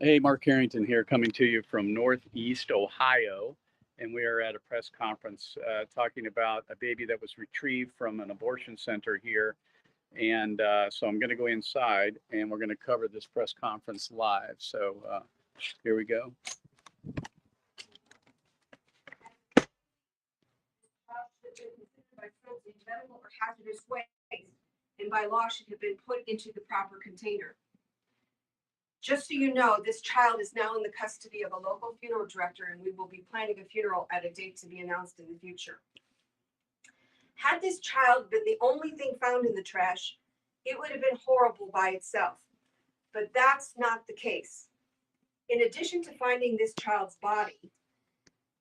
Hey, Mark Harrington here, coming to you from Northeast Ohio. And we are at a press conference talking about a baby that was retrieved from an abortion center here. And so I'm going to go inside and we're going to cover this press conference live. So here we go. By medical or hazardous waste, and by law should have been put into the proper container. Just so you know, this child is now in the custody of a local funeral director, and we will be planning a funeral at a date to be announced in the future. Had this child been the only thing found in the trash, it would have been horrible by itself. But that's not the case. In addition to finding this child's body,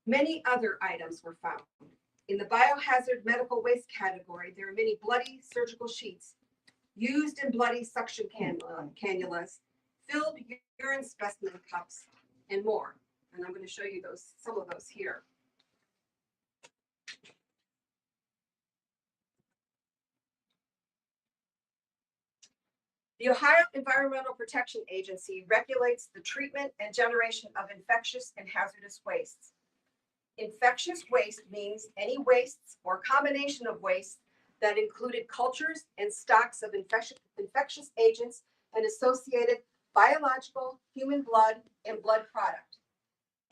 many other items were found. In the biohazard medical waste category, there are many bloody surgical sheets, used and bloody suction cannulas, filled urine specimen cups, and more. And I'm going to show you some of those here. The Ohio Environmental Protection Agency regulates the treatment and generation of infectious and hazardous wastes. Infectious waste means any wastes or combination of wastes that included cultures and stocks of infectious agents and associated biological, human blood, and blood product.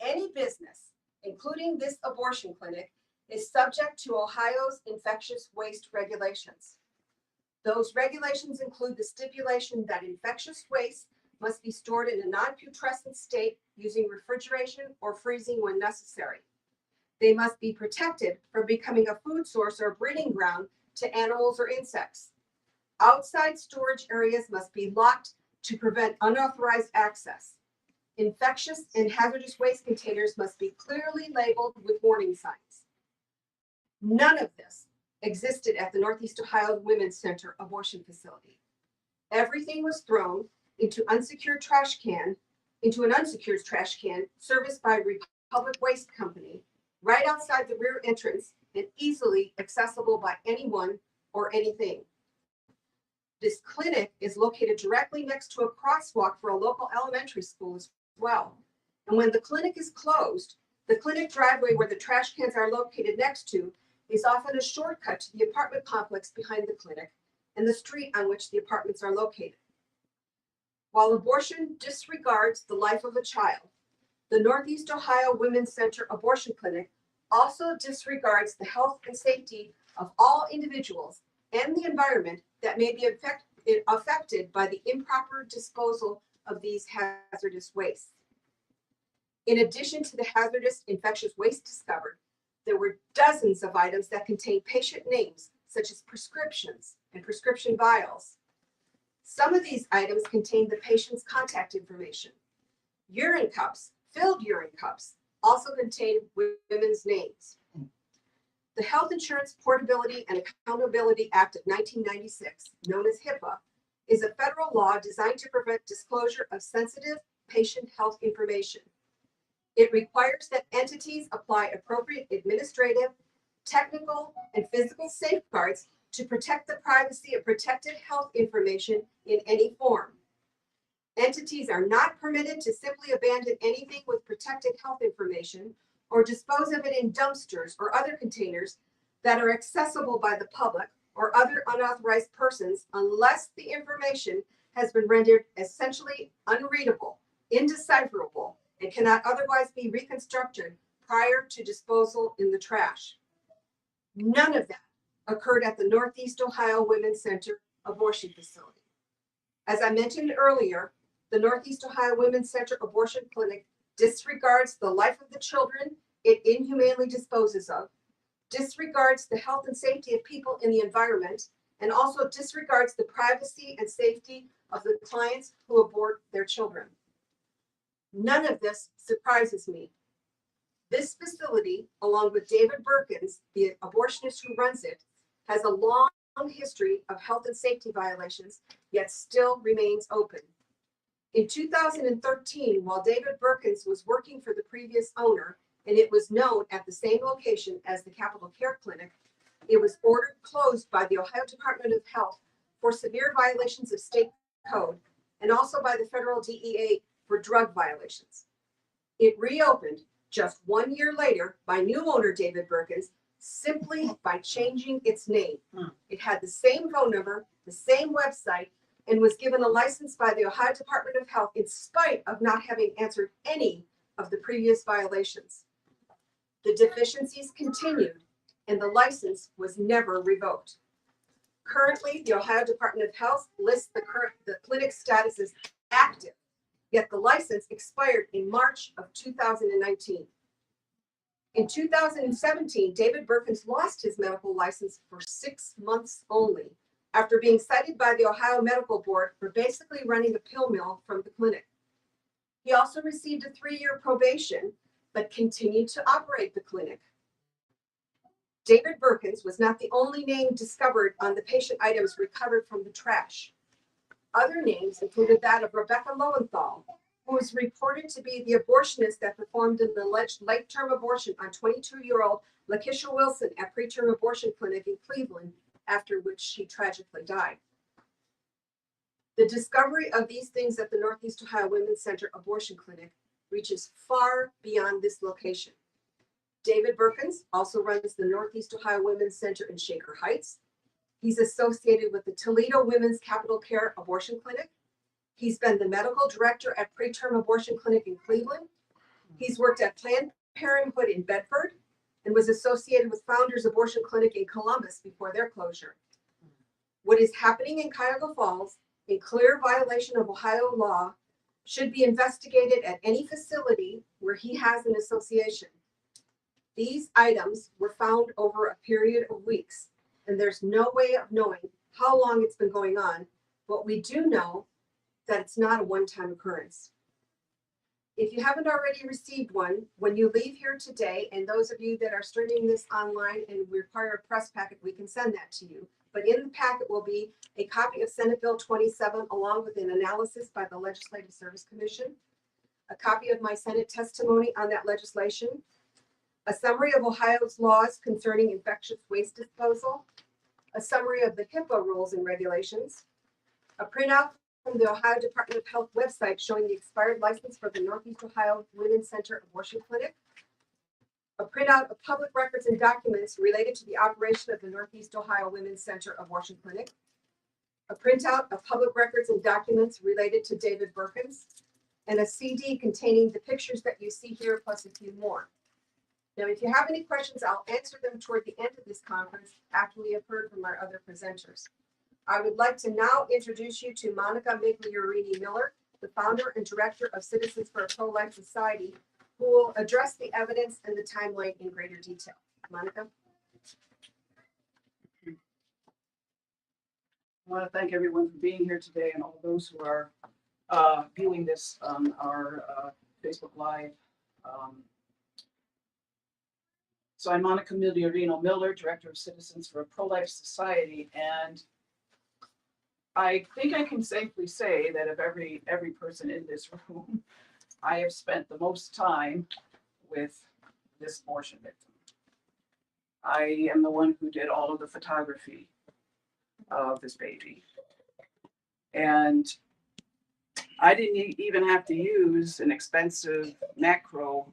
Any business, including this abortion clinic, is subject to Ohio's infectious waste regulations. Those regulations include the stipulation that infectious waste must be stored in a non-putrescent state using refrigeration or freezing when necessary. They must be protected from becoming a food source or breeding ground to animals or insects. Outside storage areas must be locked to prevent unauthorized access. Infectious and hazardous waste containers must be clearly labeled with warning signs. None of this existed at the Northeast Ohio Women's Center abortion facility. Everything was thrown into an unsecured trash can serviced by Republic Waste Company, right outside the rear entrance and easily accessible by anyone or anything. This clinic is located directly next to a crosswalk for a local elementary school as well. And when the clinic is closed, the clinic driveway where the trash cans are located next to is often a shortcut to the apartment complex behind the clinic and the street on which the apartments are located. While abortion disregards the life of a child, the Northeast Ohio Women's Center Abortion Clinic also disregards the health and safety of all individuals and the environment that may be affected by the improper disposal of these hazardous wastes. In addition to the hazardous infectious waste discovered, there were dozens of items that contained patient names, such as prescriptions and prescription vials. Some of these items contained the patient's contact information. Urine cups, filled urine cups, also contained women's names. The Health Insurance Portability and Accountability Act of 1996, known as HIPAA, is a federal law designed to prevent disclosure of sensitive patient health information. It requires that entities apply appropriate administrative, technical, and physical safeguards to protect the privacy of protected health information in any form. Entities are not permitted to simply abandon anything with protected health information or dispose of it in dumpsters or other containers that are accessible by the public or other unauthorized persons unless the information has been rendered essentially unreadable, indecipherable, and cannot otherwise be reconstructed prior to disposal in the trash. None of that occurred at the Northeast Ohio Women's Center abortion facility. As I mentioned earlier, the Northeast Ohio Women's Center abortion clinic disregards the life of the children it inhumanely disposes of, disregards the health and safety of people in the environment, and also disregards the privacy and safety of the clients who abort their children. None of this surprises me. This facility, along with David Berkins, the abortionist who runs it, has a long history of health and safety violations, yet still remains open. In 2013, while David Berkins was working for the previous owner, and it was known at the same location as the Capitol Care Clinic, it was ordered closed by the Ohio Department of Health for severe violations of state code, and also by the federal DEA for drug violations. It reopened just 1 year later by new owner David Berkins, simply by changing its name. It had the same phone number, the same website, and was given a license by the Ohio Department of Health in spite of not having answered any of the previous violations. The deficiencies continued, and the license was never revoked. Currently, the Ohio Department of Health lists the clinic status as active, yet the license expired in March of 2019. In 2017, David Berkins lost his medical license for 6 months only, after being cited by the Ohio Medical Board for basically running a pill mill from the clinic. He also received a 3-year probation, but continued to operate the clinic. David Berkins was not the only name discovered on the patient items recovered from the trash. Other names included that of Rebecca Lowenthal, who was reported to be the abortionist that performed an alleged late-term abortion on 22-year-old Lakeisha Wilson at preterm abortion clinic in Cleveland, after which she tragically died. The discovery of these things at the Northeast Ohio Women's Center Abortion Clinic reaches far beyond this location. David Berkins also runs the Northeast Ohio Women's Center in Shaker Heights. He's associated with the Toledo Women's Capital Care Abortion Clinic. He's been the medical director at Preterm Abortion Clinic in Cleveland. He's worked at Planned Parenthood in Bedford and was associated with Founders Abortion Clinic in Columbus before their closure. What is happening in Cuyahoga Falls, in clear violation of Ohio law, should be investigated at any facility where he has an association. These items were found over a period of weeks, and there's no way of knowing how long it's been going on, but we do know that it's not a one-time occurrence. If you haven't already received one, when you leave here today, and those of you that are streaming this online and require a press packet, we can send that to you. But in the packet will be a copy of Senate Bill 27, along with an analysis by the Legislative Service Commission, a copy of my Senate testimony on that legislation, a summary of Ohio's laws concerning infectious waste disposal, a summary of the HIPAA rules and regulations, a printout from the Ohio Department of Health website showing the expired license for the Northeast Ohio Women's Center Abortion Clinic, a printout of public records and documents related to the operation of the Northeast Ohio Women's Center Abortion Clinic, a printout of public records and documents related to David Berkins, and a CD containing the pictures that you see here, plus a few more. Now, if you have any questions, I'll answer them toward the end of this conference after we have heard from our other presenters. I would like to now introduce you to Monica Migliorini Miller, the founder and director of Citizens for a Pro-Life Society, who will address the evidence and the timeline in greater detail. Monica? I want to thank everyone for being here today and all those who are viewing this on our Facebook Live. So I'm Monica Migliorino Miller, Director of Citizens for a Pro-Life Society, and I think I can safely say that of every person in this room, I have spent the most time with this abortion victim. I am the one who did all of the photography of this baby. And I didn't even have to use an expensive micro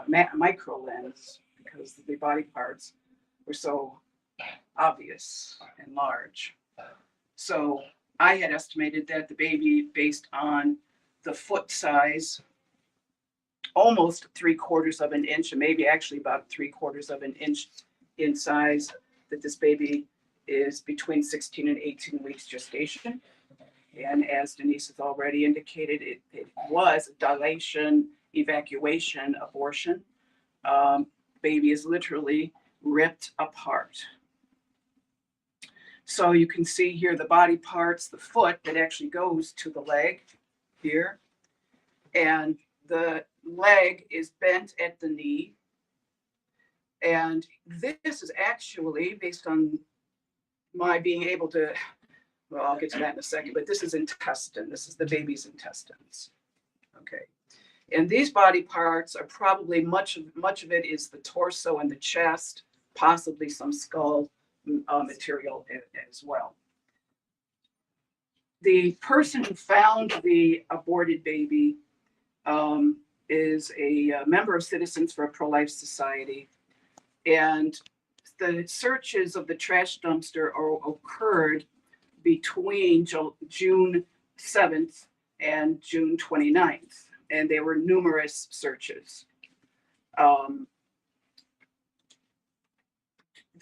lens because the body parts were so obvious and large. So I had estimated that the baby, based on the foot size, almost 3/4 of an inch, and maybe actually about 3/4 of an inch in size, that this baby is between 16 and 18 weeks gestation. And as Denise has already indicated, it was a dilation, evacuation, abortion. Baby is literally ripped apart. So you can see here the body parts, the foot that actually goes to the leg here. And the leg is bent at the knee. And this is actually, based on my being able to, well, I'll get to that in a second, but this is intestine. This is the baby's intestines. Okay. And these body parts are probably much of it is the torso and the chest, possibly some skull material as well. The person who found the aborted baby is a member of Citizens for a Pro-Life Society. And the searches of the trash dumpster occurred between June 7th and June 29th. And there were numerous searches. The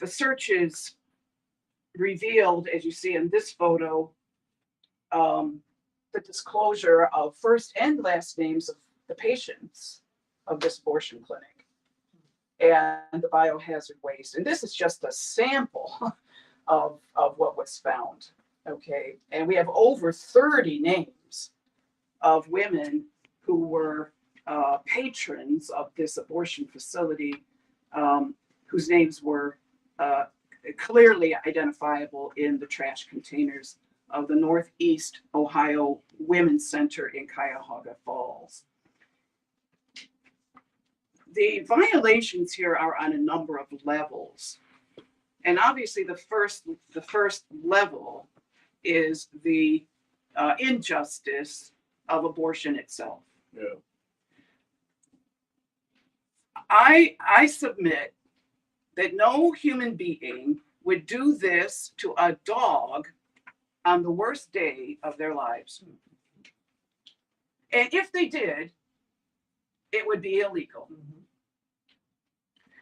searches revealed, as you see in this photo, the disclosure of first and last names of the patients of this abortion clinic and the biohazard waste. And this is just a sample of what was found. Okay. And we have over 30 names of women who were patrons of this abortion facility, whose names were clearly identifiable in the trash containers of the Northeast Ohio Women's Center in Cuyahoga Falls. The violations here are on a number of levels. And obviously the first level is the injustice of abortion itself. Yeah. I submit that no human being would do this to a dog on the worst day of their lives. And if they did, it would be illegal.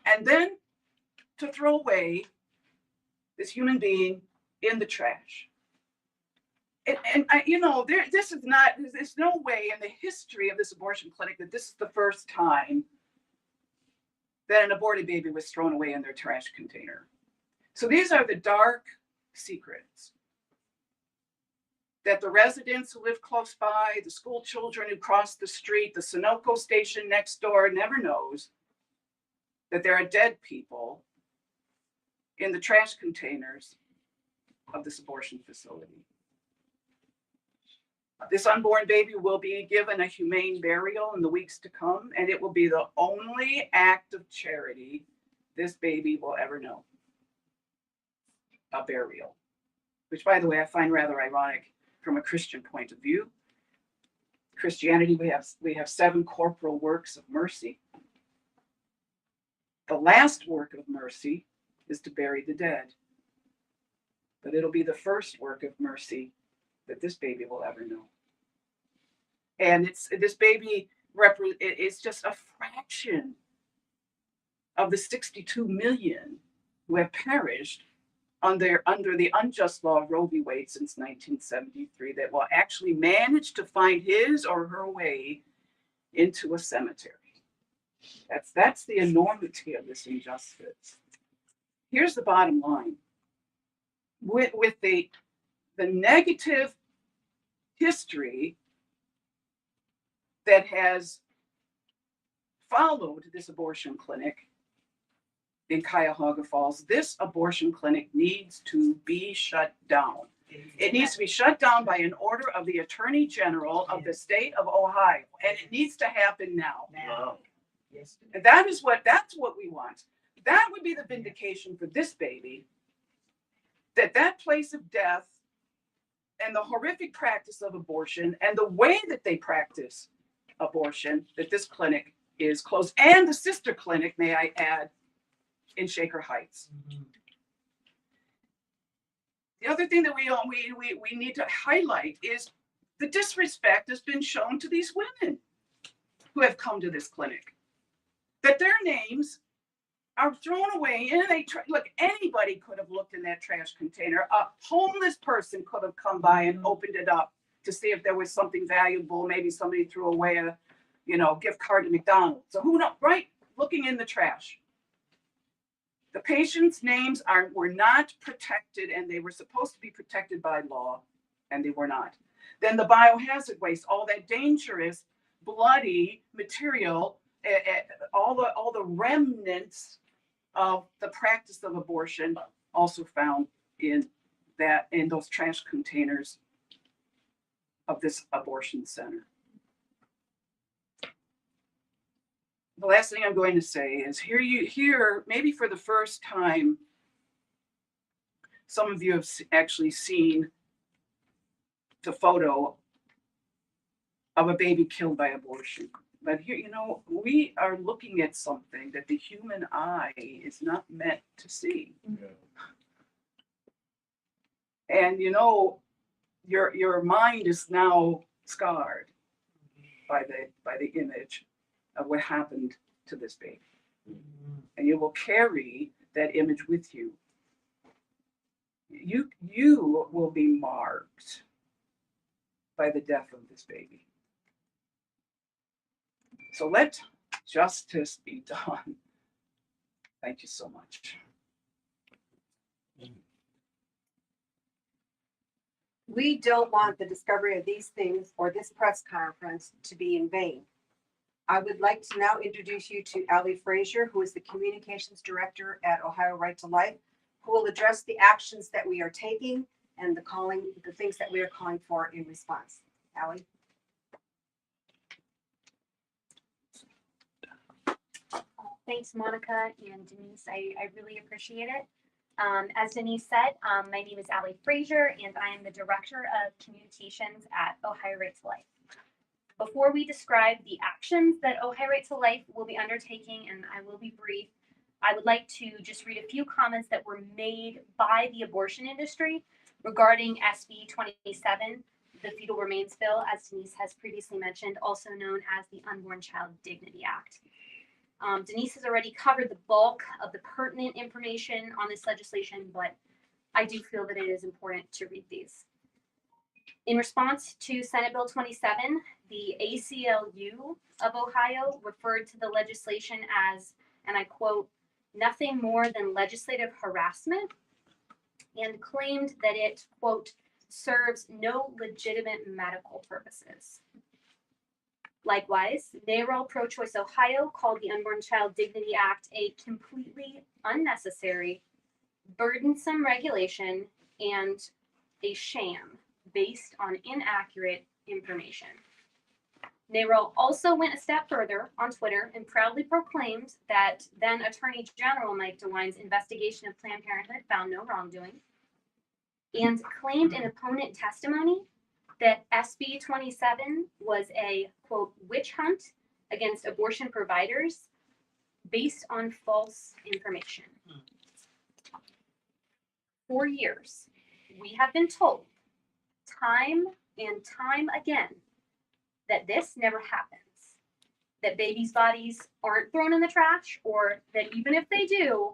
And then to throw away this human being in the trash. And you know, there's no way in the history of this abortion clinic that this is the first time that an aborted baby was thrown away in their trash container. So these are the dark secrets that the residents who live close by, the school children who cross the street, the Sunoco station next door never knows that there are dead people in the trash containers of this abortion facility. This unborn baby will be given a humane burial in the weeks to come, and it will be the only act of charity this baby will ever know. A burial, which, by the way, I find rather ironic from a Christian point of view. Christianity, we have 7 corporal works of mercy. The last work of mercy is to bury the dead. But it'll be the first work of mercy that this baby will ever know. And this baby is just a fraction of the 62 million who have perished under the unjust law of Roe v. Wade since 1973 that will actually manage to find his or her way into a cemetery. That's the enormity of this injustice. Here's the bottom line. With the negative history that has followed this abortion clinic in Cuyahoga Falls, this abortion clinic needs to be shut down. It needs to be shut down by an order of the Attorney General of the state of Ohio, and it needs to happen now. Wow. And that's what we want. That would be the vindication for this baby, that place of death and the horrific practice of abortion and the way that they practice abortion, that this clinic is closed, and the sister clinic, may I add, in Shaker Heights. The other thing that we need to highlight is the disrespect has been shown to these women who have come to this clinic, that their names are thrown away in look, anybody could have looked in that trash container. A homeless person could have come by and opened it up to see if there was something valuable. Maybe somebody threw away a, gift card to McDonald's. So who knows, right? Looking in the trash. The patients' names were not protected, and they were supposed to be protected by law, and they were not. Then the biohazard waste, all that dangerous, bloody material, all the remnants of the practice of abortion, also found in those trash containers of this abortion center. The last thing I'm going to say is here, maybe for the first time, some of you have actually seen the photo of a baby killed by abortion. But here, we are looking at something that the human eye is not meant to see. Yeah. And your mind is now scarred by the image of what happened to this baby. And you will carry that image with you. You will be marked by the death of this baby. So let justice be done. Thank you so much. We don't want the discovery of these things or this press conference to be in vain. I would like to now introduce you to Allie Frazier, who is the Communications Director at Ohio Right to Life, who will address the actions that we are taking and the things that we are calling for in response. Allie? Thanks, Monica and Denise. I really appreciate it. As Denise said, my name is Allie Frazier, and I am the Director of Communications at Ohio Right to Life. Before we describe the actions that Ohio Right to Life will be undertaking, and I will be brief, I would like to just read a few comments that were made by the abortion industry regarding SB 27, the Fetal Remains Bill, as Denise has previously mentioned, also known as the Unborn Child Dignity Act. Denise has already covered the bulk of the pertinent information on this legislation, but I do feel that it is important to read these. In response to Senate Bill 27, the ACLU of Ohio referred to the legislation as, and I quote, nothing more than legislative harassment, and claimed that it, quote, serves no legitimate medical purposes. Likewise, NARAL Pro-Choice Ohio called the Unborn Child Dignity Act a completely unnecessary, burdensome regulation and a sham based on inaccurate information. NARAL also went a step further on Twitter and proudly proclaimed that then Attorney General Mike DeWine's investigation of Planned Parenthood found no wrongdoing, and claimed in opponent testimony that SB 27 was a, quote, witch hunt against abortion providers based on false information. For years, we have been told time and time again that this never happens, that babies' bodies aren't thrown in the trash, or that even if they do,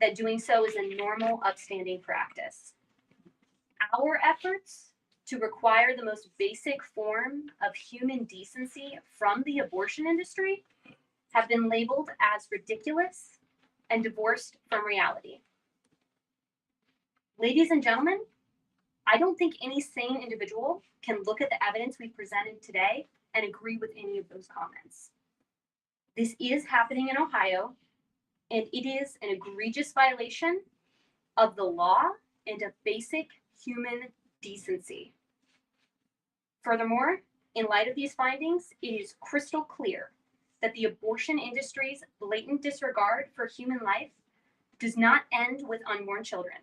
that doing so is a normal, upstanding practice. Our efforts to require the most basic form of human decency from the abortion industry have been labeled as ridiculous and divorced from reality. Ladies and gentlemen, I don't think any sane individual can look at the evidence we presented today and agree with any of those comments. This is happening in Ohio, and it is an egregious violation of the law and of basic human decency. Furthermore, in light of these findings, it is crystal clear that the abortion industry's blatant disregard for human life does not end with unborn children.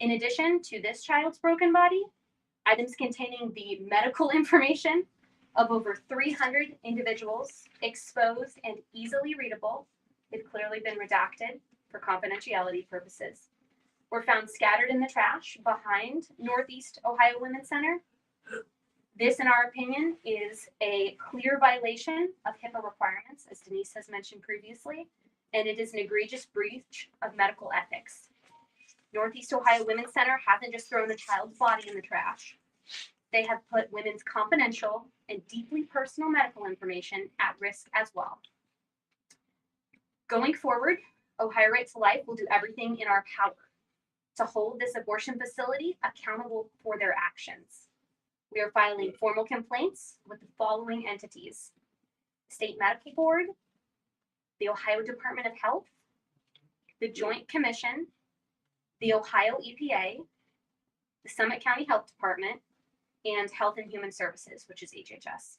In addition to this child's broken body, items containing the medical information of over 300 individuals, exposed and easily readable, they've clearly been redacted for confidentiality purposes, were found scattered in the trash behind Northeast Ohio Women's Center. This, in our opinion, is a clear violation of HIPAA requirements, as Denise has mentioned previously, and it is an egregious breach of medical ethics. Northeast Ohio Women's Center hasn't just thrown a child's body in the trash. They have put women's confidential and deeply personal medical information at risk as well. Going forward, Ohio Right to Life will do everything in our power to hold this abortion facility accountable for their actions. We are filing formal complaints with the following entities: the State Medical Board, the Ohio Department of Health, the Joint Commission, the Ohio EPA, the Summit County Health Department, and Health and Human Services, which is HHS.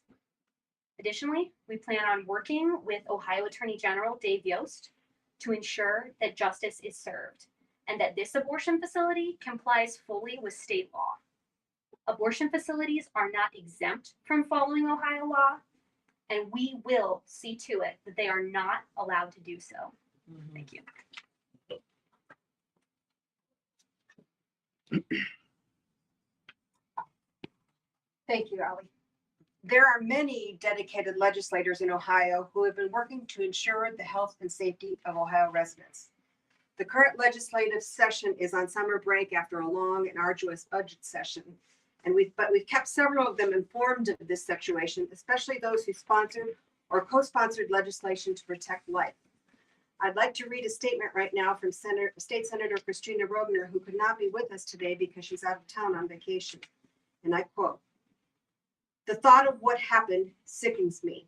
Additionally, we plan on working with Ohio Attorney General Dave Yost to ensure that justice is served and that this abortion facility complies fully with state law. Abortion facilities are not exempt from following Ohio law, and we will see to it that they are not allowed to do so. Thank you. Thank you, Ally. There are many dedicated legislators in Ohio who have been working to ensure the health and safety of Ohio residents. The current legislative session is on summer break after a long and arduous budget session. But we've kept several of them informed of this situation, especially those who sponsored or co-sponsored legislation to protect life. I'd like to read a statement right now from State Senator Christina Rogner, who could not be with us today because she's out of town on vacation. And I quote, "The thought of what happened sickens me.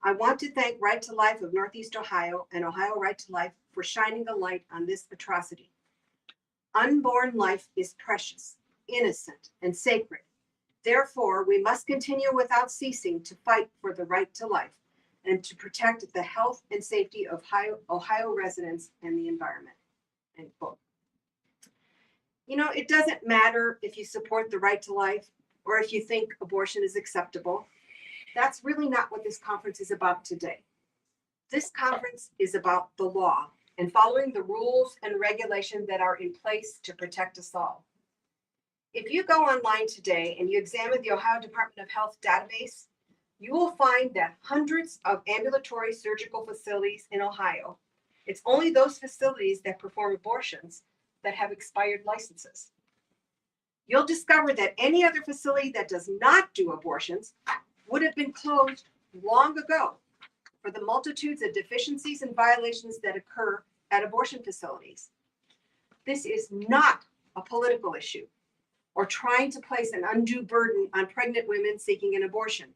I want to thank Right to Life of Northeast Ohio and Ohio Right to Life for shining a light on this atrocity. Unborn life is precious, innocent, and sacred. Therefore, we must continue without ceasing to fight for the right to life and to protect the health and safety of Ohio residents and the environment." End quote. You know, it doesn't matter if you support the right to life or if you think abortion is acceptable. That's really not what this conference is about today. This conference is about the law and following the rules and regulations that are in place to protect us all. If you go online today and you examine the Ohio Department of Health database, you will find that hundreds of ambulatory surgical facilities in Ohio, it's only those facilities that perform abortions that have expired licenses. You'll discover that any other facility that does not do abortions would have been closed long ago for the multitudes of deficiencies and violations that occur at abortion facilities. This is not a political issue or trying to place an undue burden on pregnant women seeking an abortion.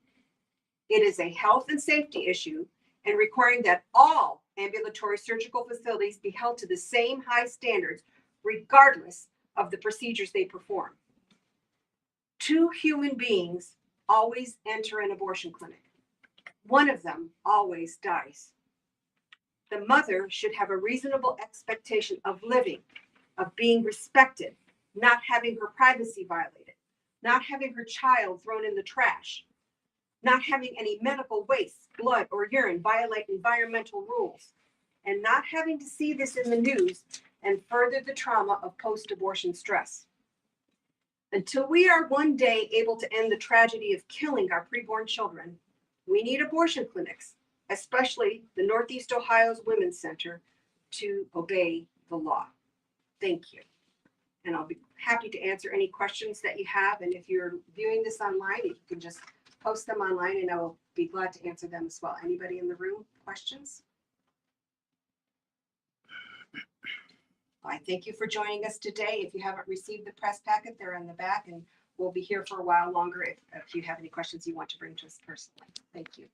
It is a health and safety issue and requiring that all ambulatory surgical facilities be held to the same high standards, regardless of the procedures they perform. Two human beings always enter an abortion clinic. One of them always dies. The mother should have a reasonable expectation of living, of being respected, not having her privacy violated, not having her child thrown in the trash, not having any medical waste, blood, or urine violate environmental rules, and not having to see this in the news and further the trauma of post-abortion stress. Until we are one day able to end the tragedy of killing our preborn children, we need abortion clinics, especially the Northeast Ohio's Women's Center, to obey the law. Thank you. And I'll be happy to answer any questions that you have. And if you're viewing this online, you can just post them online and I will be glad to answer them as well. Anybody in the room, questions? I thank you for joining us today. If you haven't received the press packet, they're in the back and we'll be here for a while longer if you have any questions you want to bring to us personally. Thank you.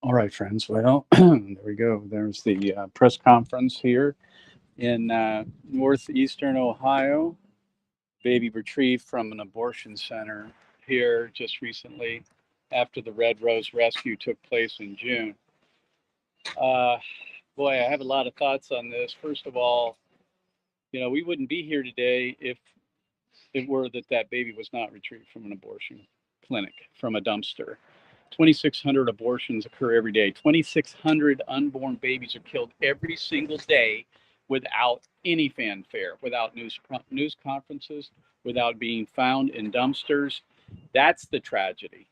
All right, friends. Well, there we go. There's the press conference here in northeastern Ohio. Baby retrieved from an abortion center here just recently after the Red Rose rescue took place in June. Boy, I have a lot of thoughts on this. First of all, you know, we wouldn't be here today if it were that baby was not retrieved from an abortion clinic, from a dumpster. 2,600 abortions occur every day. 2,600 unborn babies are killed every single day without any fanfare, without news conferences, without being found in dumpsters. That's the tragedy.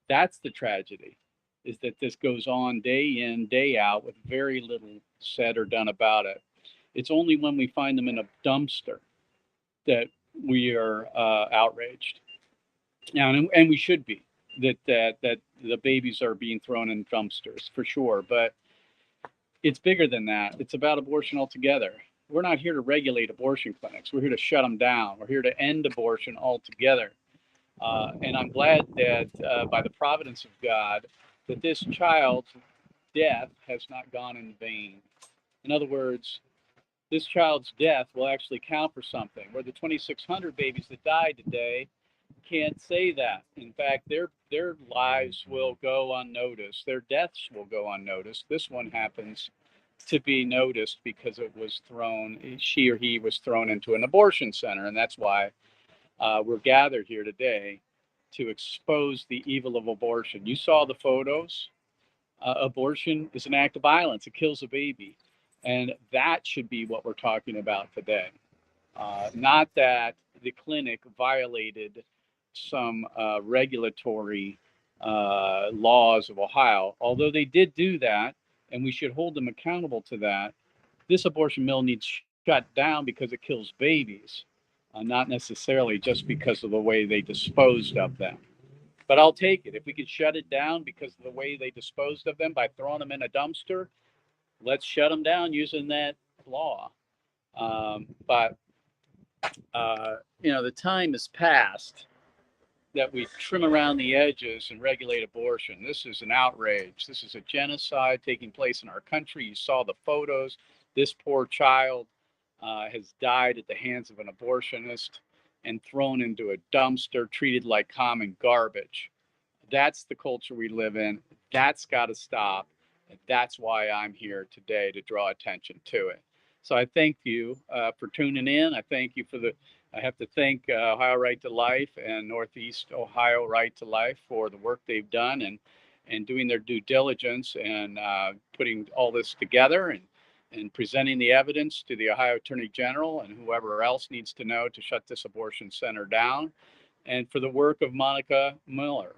That's the tragedy, is that this goes on day in, day out with very little said or done about it. It's only when we find them in a dumpster that we are outraged. Now, and we should be. That the babies are being thrown in dumpsters for sure, but it's bigger than that. It's about abortion altogether. We're not here to regulate abortion clinics. We're here to shut them down. We're here to end abortion altogether. And I'm glad that by the providence of God, that this child's death has not gone in vain. In other words, this child's death will actually count for something. Where the 2,600 babies that died today, can't say that. In fact, their lives will go unnoticed. Their deaths will go unnoticed. This one happens to be noticed because it was thrown, she or he was thrown into an abortion center. And that's why we're gathered here today to expose the evil of abortion. You saw the photos. Abortion is an act of violence. It kills a baby. And that should be what we're talking about today. Not that the clinic violated some regulatory laws of Ohio, although they did do that, and we should hold them accountable to that. This abortion mill needs shut down because it kills babies, not necessarily just because of the way they disposed of them. But I'll take it. If we could shut it down because of the way they disposed of them by throwing them in a dumpster, let's shut them down using that law. But the time has passed that we trim around the edges and regulate abortion. This is an outrage. This is a genocide taking place in our country. You saw the photos. This poor child has died at the hands of an abortionist and thrown into a dumpster, treated like common garbage. That's the culture we live in. That's got to stop. And that's why I'm here today, to draw attention to it. So I thank you for tuning in. I have to thank Ohio Right to Life and Northeast Ohio Right to Life for the work they've done and doing their due diligence and putting all this together and presenting the evidence to the Ohio Attorney General and whoever else needs to know to shut this abortion center down. And for the work of Monica Miller,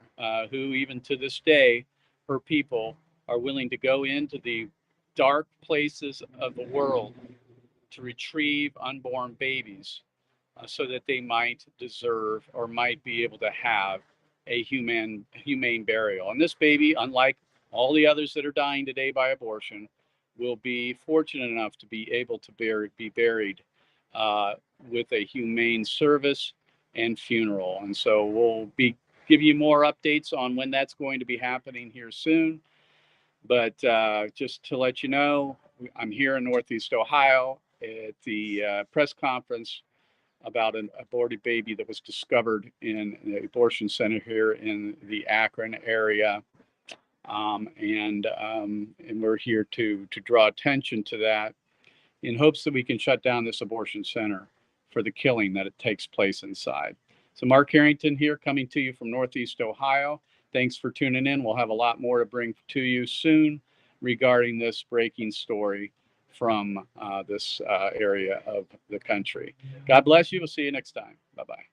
who even to this day, her people are willing to go into the dark places of the world to retrieve unborn babies so that they might deserve or might be able to have a humane burial. And this baby, unlike all the others that are dying today by abortion, will be fortunate enough to be able to be buried with a humane service and funeral. And so we'll give you more updates on when that's going to be happening here soon. But just to let you know, I'm here in Northeast Ohio at the press conference about an aborted baby that was discovered in the abortion center here in the Akron area. And we're here to draw attention to that in hopes that we can shut down this abortion center for the killing that it takes place inside. So Mark Harrington here, coming to you from Northeast Ohio. Thanks for tuning in. We'll have a lot more to bring to you soon regarding this breaking story from this area of the country. God bless you. We'll see you next time. Bye-bye.